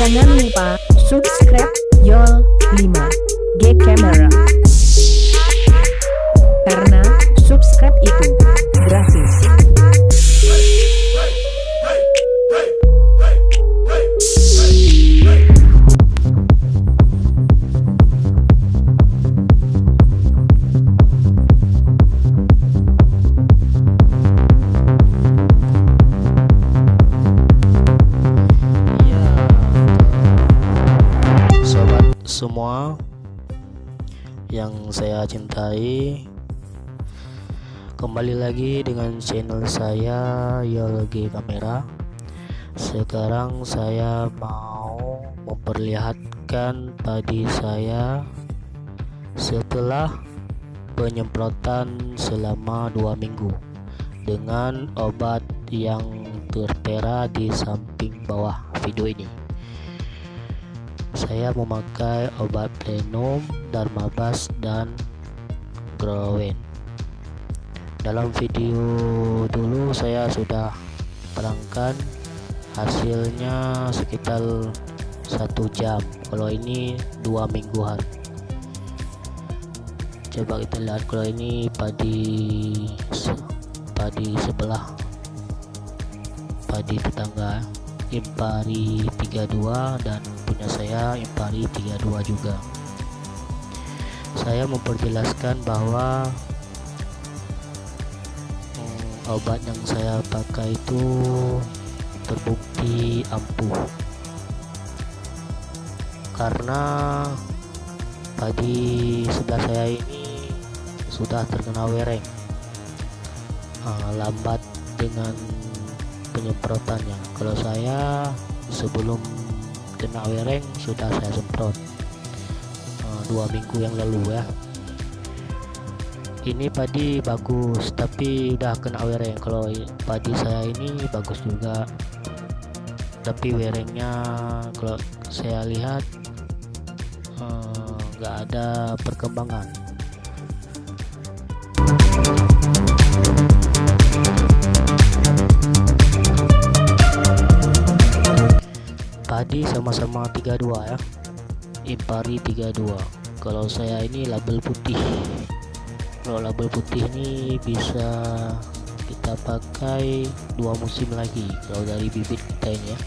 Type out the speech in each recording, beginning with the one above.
Jangan lupa subscribe Yol 5G Camera. Karena subscribe itu gratis. Semua yang saya cintai, kembali lagi dengan channel saya YolG Kamera. Sekarang saya mau memperlihatkan padi saya setelah penyemprotan selama 2 minggu dengan obat yang tertera di samping bawah video ini. Saya memakai obat Plenum, Darmabas, dan Growen. Dalam video dulu saya sudah terangkan hasilnya sekitar 1 jam. Kalau ini 2 mingguan. Coba kita lihat, kalau ini padi sebelah, padi tetangga Impari 32 dan punya saya Impari 32 juga. Saya memperjelaskan bahwa obat yang saya pakai itu terbukti ampuh karena padi sebelah saya ini sudah terkena wereng, lambat dengan penyemprotannya. Kalau saya sebelum kena wereng sudah saya semprot 2 minggu yang lalu ya. Ini padi bagus tapi udah kena wereng. Kalau padi saya ini bagus juga, tapi werengnya kalau saya lihat nggak ada perkembangan. Padi sama-sama 32 ya, Impari 32. Kalau saya ini label putih. Kalau label putih ini bisa kita pakai 2 musim lagi kalau dari bibit kita ini ya.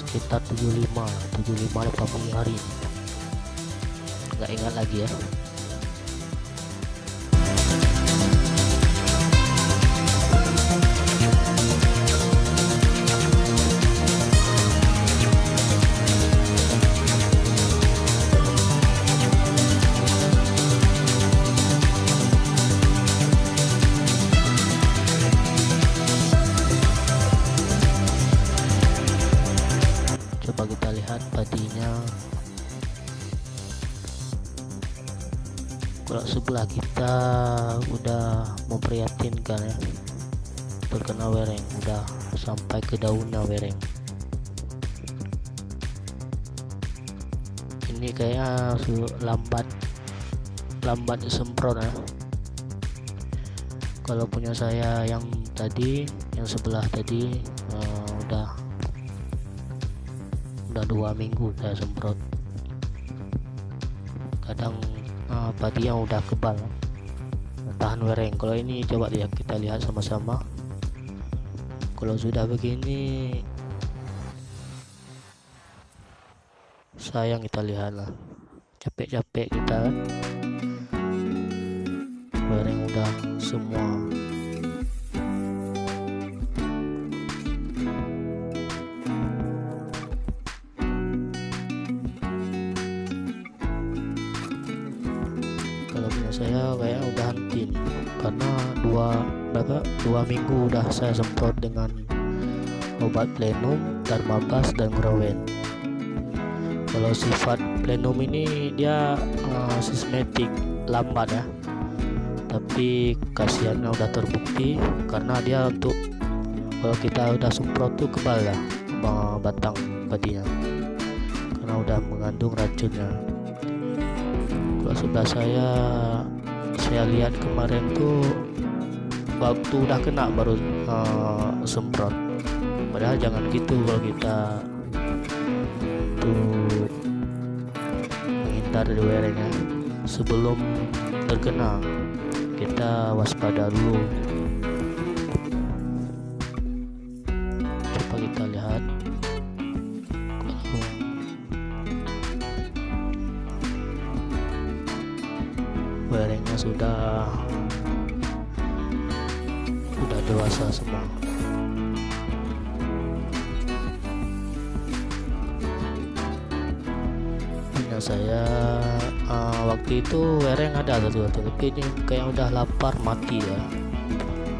Sekitar 75 hari, nggak ingat lagi ya. Coba kita lihat padinya. Kalau sebelah kita udah memprihatinkan ya, terkena wereng, udah sampai ke daunnya wereng. Ini kayaknya lambat semprot ya. Kalau punya saya yang tadi, yang sebelah tadi udah 2 minggu saya semprot. Kadang padi yang udah kebal tahan wereng. Kalau ini coba lihat, kita lihat sama-sama. Kalau sudah begini sayang kita lihat lah, capek-capek kita kan, wereng udah semua. Saya kayak udah henti karena 2 minggu udah saya semprot dengan obat Plenum, Darmabas, dan Growen. Kalau sifat Plenum ini dia sistematik, lambat ya, tapi kasihannya udah terbukti karena dia untuk kalau kita udah semprot tuh kebal ya batang padinya karena udah mengandung racunnya. Kalau sebelah saya lihat kemarin tuh waktu udah kena baru semprot, padahal jangan gitu. Kalau kita tuh menghindar dari werengnya sebelum terkena, kita waspada dulu. Coba kita lihat kalau werengnya sudah dewasa semua. Punya saya waktu itu wereng ada satu, tapi ini kayak udah lapar mati ya,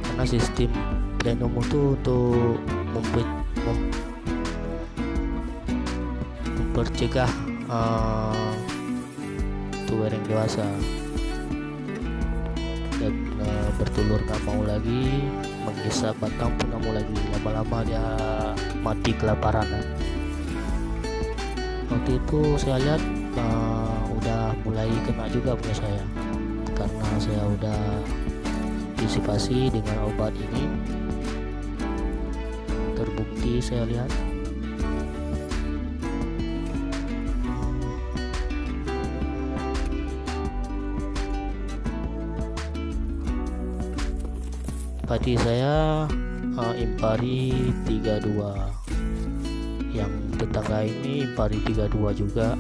karena sistem Plenomo itu untuk mempercegah tuh wereng dewasa dan bertelur nggak mau lagi, menghisap batang pun nggak mau lagi, lama-lama dia mati kelaparan ya. Waktu itu saya lihat udah mulai kena juga punya saya, karena saya udah antisipasi dengan obat ini, terbukti saya lihat. Padi saya Impari 32, yang tetangga ini Impari 32 juga.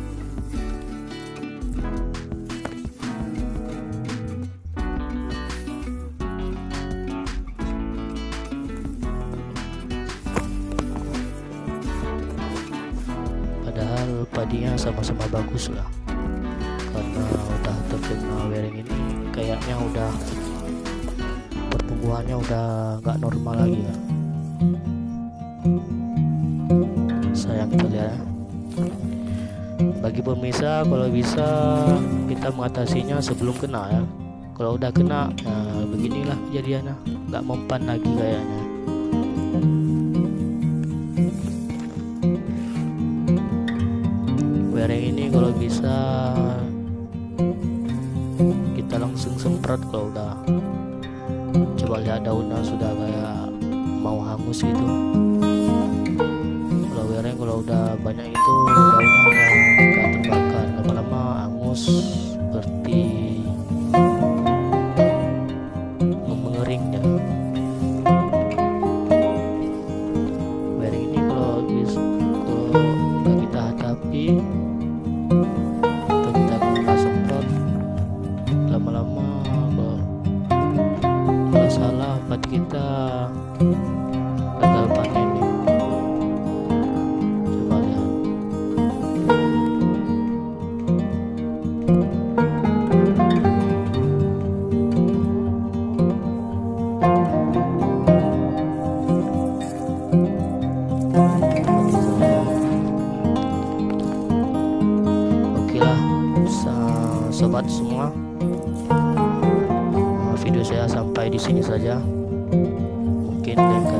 Padahal padinya sama-sama bagus lah, karena udah terkena wereng ini kayaknya udah pertumbuhannya udah nggak normal lagi ya. Sayang sekali ya. Bagi pemirsa, kalau bisa kita mengatasinya sebelum kena ya. Kalau udah kena, nah beginilah kejadiannya, nggak mempan lagi kayaknya. Wereng ini kalau bisa kita langsung semprot kalau udah. Coba lihat daunnya sudah kayak mau hangus gitu. Kalau wereng kalau udah banyak itu daunnya udah agak terbakar, lama-lama hangus seperti mengeringnya. Wereng ini kalau nggak kita hadapi atau kita nggak semprot, lama-lama salah padi kita gagal panen nih. Coba lihat. Oke lah, sobat semua, video saya sampai di sini saja. Mungkin lain kali